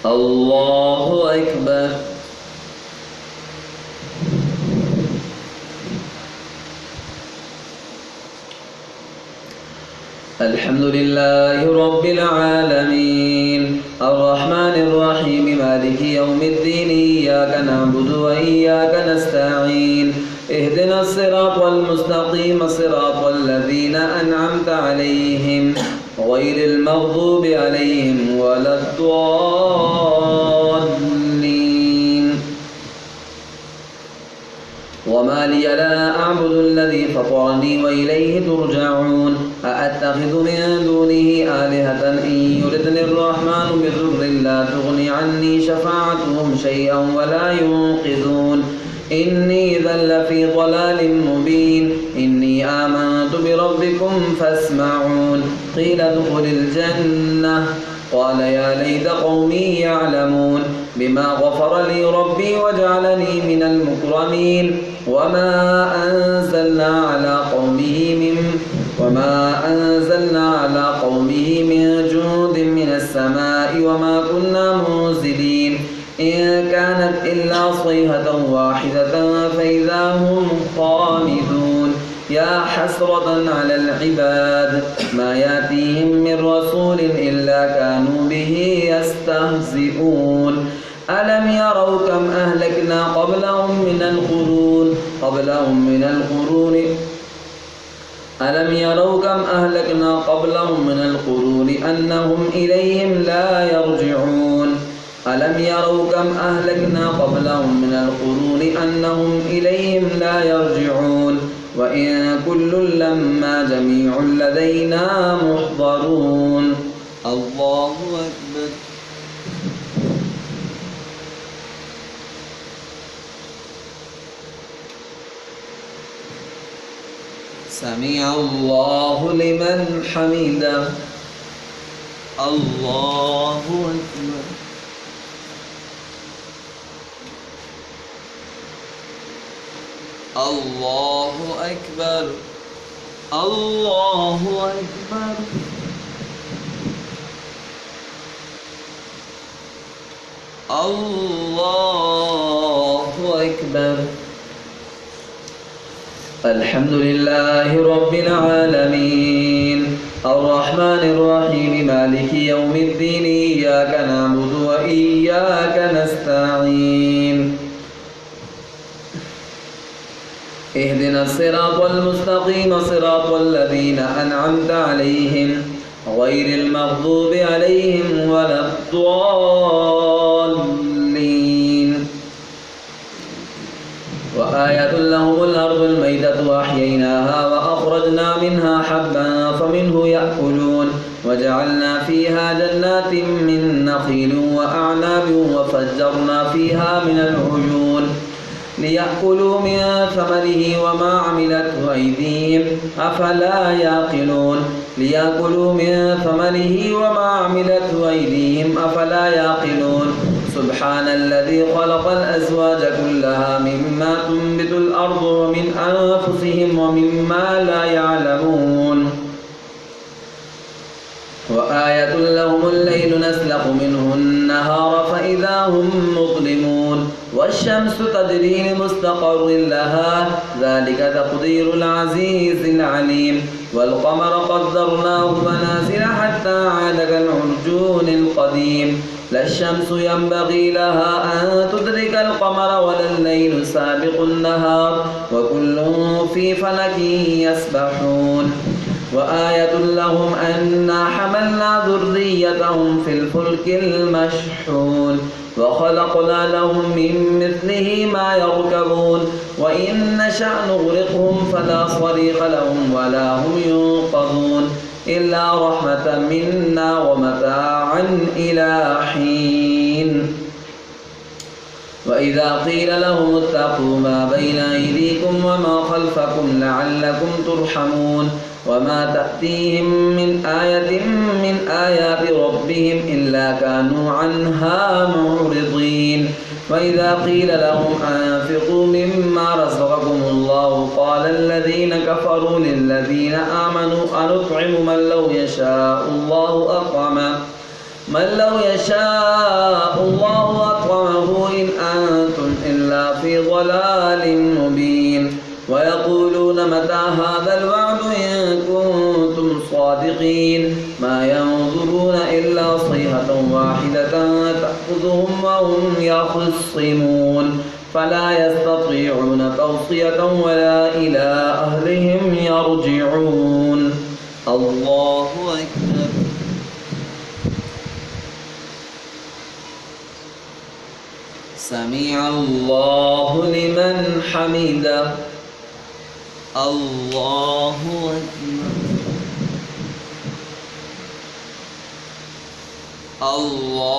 الله أكبر. الحمد لله رب العالمين الرحمن الرحيم مالك يوم الدين إياك نعبد وإياك نستعين اهدنا الصراط المستقيم صراط الذين أنعمت عليهم غير المغضوب عليهم ولا الضالين. وما لي لا أعبد الذي فطرني وإليه ترجعون. أأتخذ من دونه آلهة إن يردني الرحمن بضر لا تغني عني شفاعتهم شيئا ولا ينقذون. إني إذا لفي ضلال مبين. إني آمنت بربكم فاسمعون. قيل ادخل الجنة قال يا ليت قومي يعلمون بما غفر لي ربي وجعلني من المكرمين. وما أنزلنا على قومه من جند من السماء وما كنا منزلين. إن كانت إلا صيحة واحدة فإذا هم خامدون. يا حسرة على العباد ما يأتيهم من رسول إلا كانوا به يستهزئون. ألم يروا كم أهلكنا قبلهم من القرون أنهم إليهم لا يرجعون. وإن كل لما جميع لدينا محضرون. الله أكبر. سمع الله لمن حمده. الله أكبر. الله أكبر. الله أكبر. الله أكبر. الحمد لله رب العالمين الرحمن الرحيم مالك يوم الدين إياك نعبد وإياك نستعين اهدنا الصراط المستقيم صراط الذين أنعمت عليهم غير المغضوب عليهم ولا الضالين. وآية لهم الأرض الميتة وأحييناها وأخرجنا منها حبا فمنه يأكلون وجعلنا فيها جنات من نخيل وأعناب وفجرنا فيها من العيون ليأكلوا من ثمره وما عملته أيديهم أفلا يعقلون. سبحان الذي خلق الأزواج كلها مما تنبت الأرض ومن أنفسهم ومما لا يعلمون. وآية لهم الليل نسلخ منه النهار فإذا هم مظلمون. والشمس تجري لمستقر لها ذلك تقدير العزيز العليم. والقمر قدرناه منازل حتى عاد كالعرجون القديم. لا الشمس ينبغي لها أن تدرك القمر ولا الليل سابق النهار وكل في فلك يسبحون. وآية لهم أنا حملنا ذريتهم في الفلك المشحون وخلقنا لهم من مثله ما يركبون وإن نشأ نغرقهم فلا صريخ لهم ولا هم ينقذون إلا رحمة منا ومتاعا إلى حين. وإذا قيل لهم اتقوا ما بين أيديكم وما خلفكم لعلكم ترحمون وما تأتيهم من آية من آيات ربهم إلا كانوا عنها معرضين. وإذا قيل لهم أنفقوا مما رزقكم الله قال الذين كفروا للذين آمنوا أنطعم من لو يشاء الصادقين ما ينظرون إلا صيحة واحدة تأخذهم وهم يخصمون فلا يستطيعون توصية ولا إلى أهلهم يرجعون. الله أكبر. سمع الله لمن حمده. الله أكبر. الله